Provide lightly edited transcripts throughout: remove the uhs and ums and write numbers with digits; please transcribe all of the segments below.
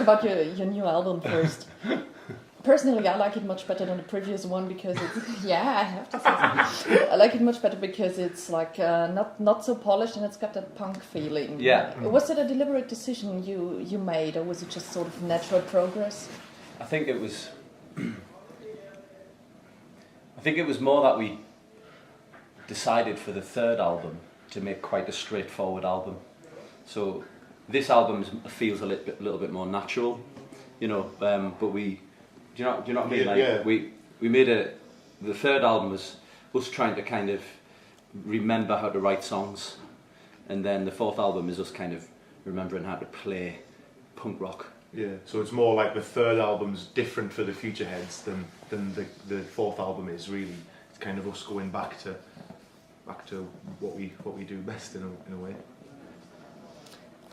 about your new album first. Personally, I like it much better than the previous one because it's I have to say so. I like it much better because it's like not so polished and it's got that punk feeling. Yeah. Was it a deliberate decision you made, or was it just sort of natural progress? I think it was. I think it was more that we decided for the third album to make quite a straightforward album. So this album feels a little bit more natural, you know. But we, do you know what I mean? Like, yeah. We made the third album was us trying to kind of remember how to write songs, and then the fourth album is us kind of remembering how to play punk rock. Yeah, so it's more like the third album's different for the Futureheads than the fourth album is really. It's kind of us going back to what we do best in a way.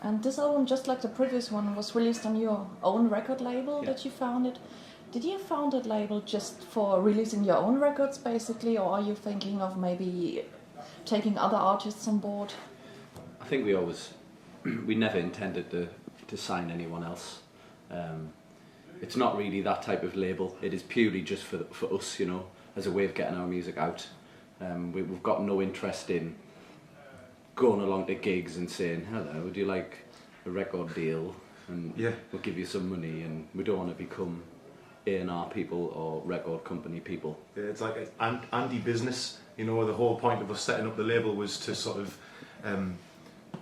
And this album, just like the previous one, was released on your own record label that you founded. Did you found that label just for releasing your own records, basically, or are you thinking of maybe taking other artists on board? I think we never intended to sign anyone else. It's not really that type of label. It is purely just for us, you know, as a way of getting our music out. We've got no interest in going along to gigs and saying, hello, would you like a record deal? And we'll give you some money, and we don't want to become A&R people or record company people. Yeah, it's like anti-business, you know. The whole point of us setting up the label was to sort of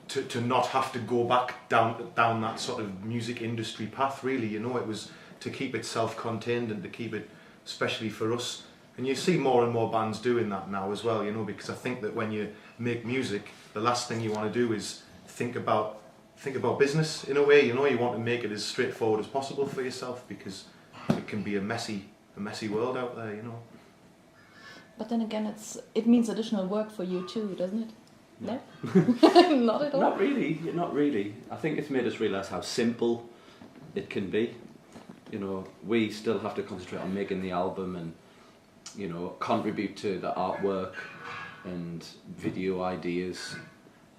to not have to go back down that sort of music industry path, really, you know. It was to keep it self-contained and to keep it, especially for us. And you see more and more bands doing that now as well, you know, because I think that when you make music, the last thing you want to do is think about business in a way, you know. You want to make it as straightforward as possible for yourself, because it can be a messy world out there, you know. But then again, it means additional work for you too, doesn't it? No? Not at all? Not really. I think it's made us realise how simple it can be. You know, we still have to concentrate on making the album and, you know, contribute to the artwork and video ideas,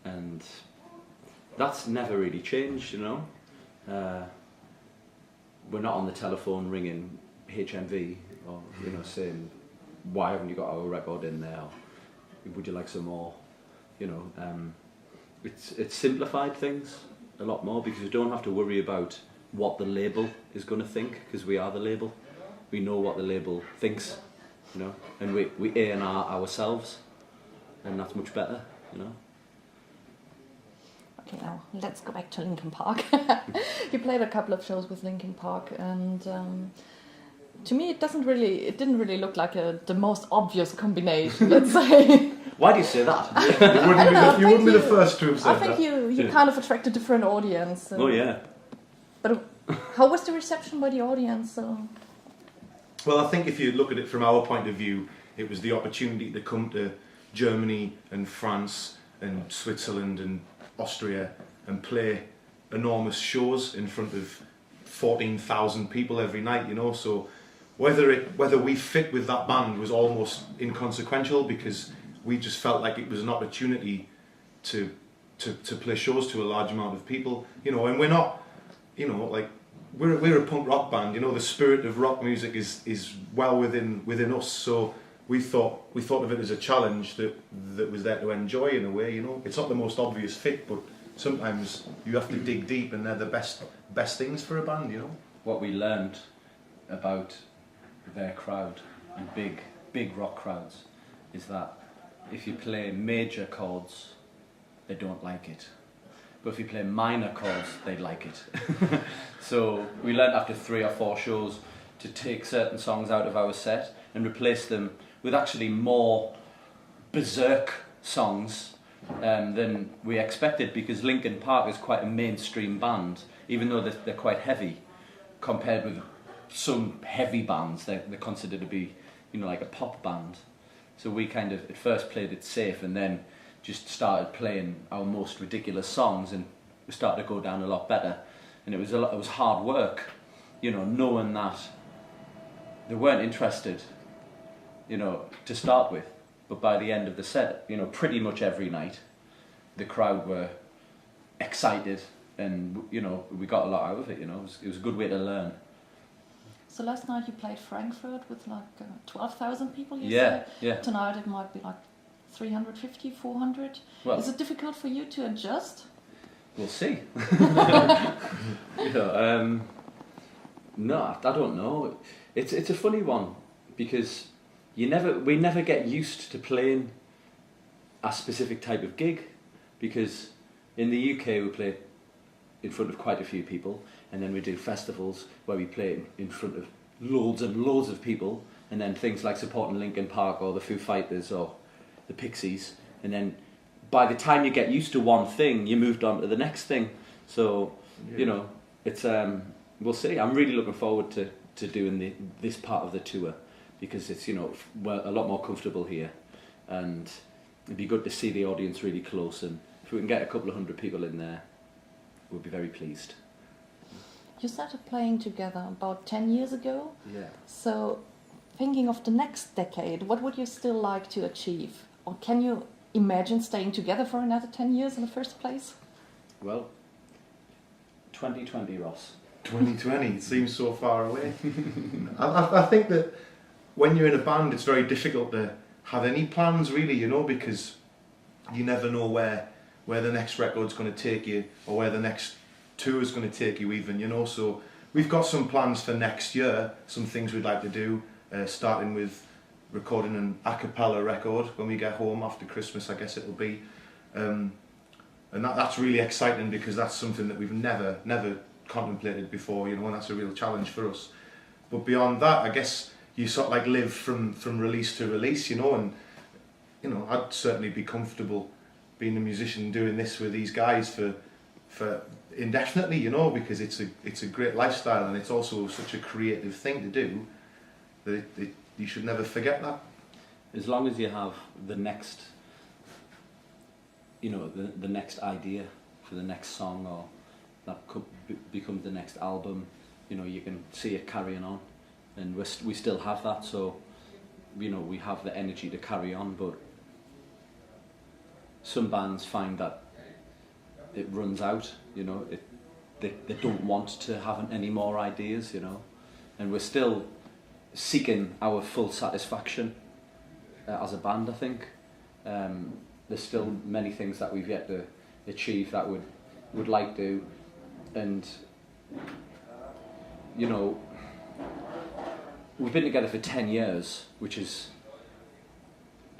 and that's never really changed, you know. We're not on the telephone ringing HMV or, you know, saying, why haven't you got our record in there? Or, would you like some more? You know, it's simplified things a lot more, because we don't have to worry about what the label is going to think, because we are the label. We know what the label thinks, you know, and we A&R ourselves, and that's much better, you know. Okay, now let's go back to Linkin Park. You played a couple of shows with Linkin Park, and to me it didn't really look like the most obvious combination, let's say. Why do you say that? You wouldn't be the first to have said that. I think you kind of attract a different audience. Oh yeah. But how was the reception by the audience? Well, I think if you look at it from our point of view, it was the opportunity to come to Germany and France and Switzerland and Austria and play enormous shows in front of 14,000 people every night, you know. So whether we fit with that band was almost inconsequential, because we just felt like it was an opportunity to play shows to a large amount of people, you know. And we're not, you know, like, we're a punk rock band, you know. The spirit of rock music is well within us, so we thought of it as a challenge that was there to enjoy in a way, you know. It's not the most obvious fit, but sometimes you have to dig deep, and they're the best things for a band, you know. What we learned about their crowd and big rock crowds is that if you play major chords, they don't like it. But if you play minor chords, they like it. So we learned after 3 or 4 shows to take certain songs out of our set and replace them with actually more berserk songs than we expected, because Linkin Park is quite a mainstream band, even though they're quite heavy compared with some heavy bands. They're considered to be, you know, like a pop band. So we kind of at first played it safe, and then just started playing our most ridiculous songs, and we started to go down a lot better. And it was hard work, you know, knowing that they weren't interested, you know, to start with. But by the end of the set, you know, pretty much every night, the crowd were excited and you know, we got a lot out of it. You know, it was a good way to learn. So last night you played Frankfurt with like 12,000 people, you Yeah, said? yeah. Tonight it might be like 350, 400. Well, Is it difficult for you to adjust? we'll see. You know, no, I don't know. It's a funny one because we never get used to playing a specific type of gig, because in the UK we play in front of quite a few people, and then we do festivals where we play in front of loads and loads of people, and then things like supporting Linkin Park or the Foo Fighters or the Pixies, and then by the time you get used to one thing, you moved on to the next thing. So, you know, it's we'll see. I'm really looking forward to doing this part of the tour, because it's, you know, we're a lot more comfortable here, and it'd be good to see the audience really close, and if we can get a couple of hundred people in there, we'll be very pleased. You started playing together about 10 years ago. Yeah. So, thinking of the next decade, what would you still like to achieve? Or can you imagine staying together for another 10 years in the first place? Well, 2020, Ross. 2020 seems so far away. I think that when you're in a band, it's very difficult to have any plans, really, you know, because you never know where the next record's going to take you, or where the next tour is going to take you even, you know. So we've got some plans for next year, some things we'd like to do, starting with recording an a cappella record when we get home after Christmas, I guess it'll be. And that's really exciting, because that's something that we've never contemplated before, you know, and that's a real challenge for us. But beyond that, I guess you sort of like live from release to release, you know, and you know, I'd certainly be comfortable being a musician doing this with these guys for indefinitely, you know, because it's a great lifestyle, and it's also such a creative thing to do that you should never forget that. As long as you have the next, you know, the next idea for the next song, or that could become the next album, you know, you can see it carrying on, and we still have that, so, you know, we have the energy to carry on. But some bands find that it runs out, you know, they don't want to have any more ideas, you know, and we're still seeking our full satisfaction as a band, I think. There's still many things that we've yet to achieve that would like to, and you know, we've been together for 10 years, which is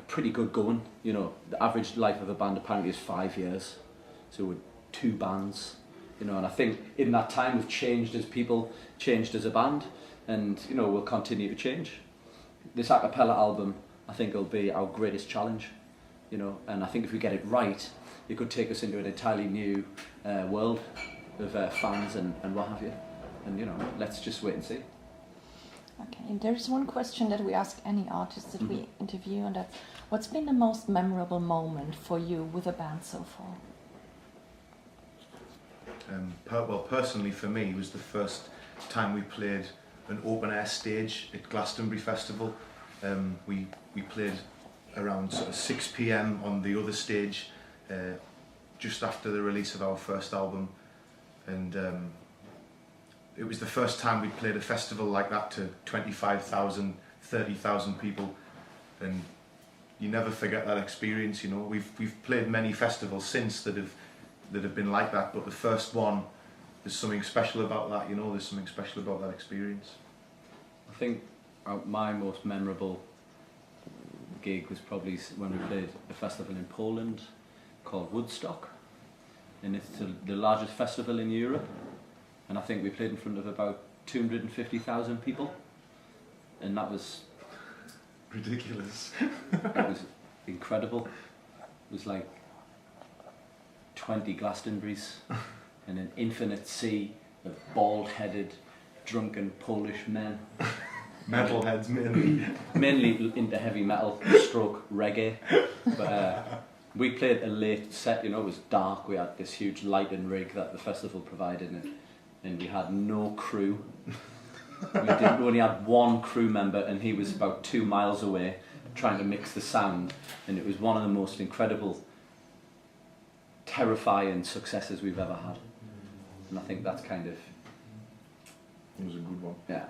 pretty good going. You know, the average life of a band apparently is 5 years, so we're 2 bands, you know, and I think in that time we've changed as people, changed as a band, and you know, we'll continue to change. This a cappella album, I think, will be our greatest challenge, you know, and I think if we get it right, it could take us into an entirely new world of fans and what have you, and you know, let's just wait and see. Okay, and there's one question that we ask any artist that we interview, and that's, what's been the most memorable moment for you with a band so far? Well, personally for me, it was the first time we played an open air stage at Glastonbury Festival. We played around sort of 6 p.m. on the other stage, just after the release of our first album, and it was the first time we'd played a festival like that to 25,000, 30,000 people, and you never forget that experience, you know. We've played many festivals since that have been like that, but the first one, there's something special about that, you know, there's something special about that experience. I think my most memorable gig was probably when we played a festival in Poland called Woodstock, and it's the largest festival in Europe, and I think we played in front of about 250,000 people, and that was ridiculous. It was incredible. It was like 20 Glastonburys and an infinite sea of bald-headed, drunken Polish men. Metalheads mainly. Mainly into heavy metal, stroke reggae. But we played a late set, you know, it was dark, we had this huge lighting rig that the festival provided, and we had no crew. We only had one crew member, and he was about 2 miles away trying to mix the sound, and it was one of the most incredible, terrifying successes we've ever had. And I think that's kind of, It was a good one. yeah.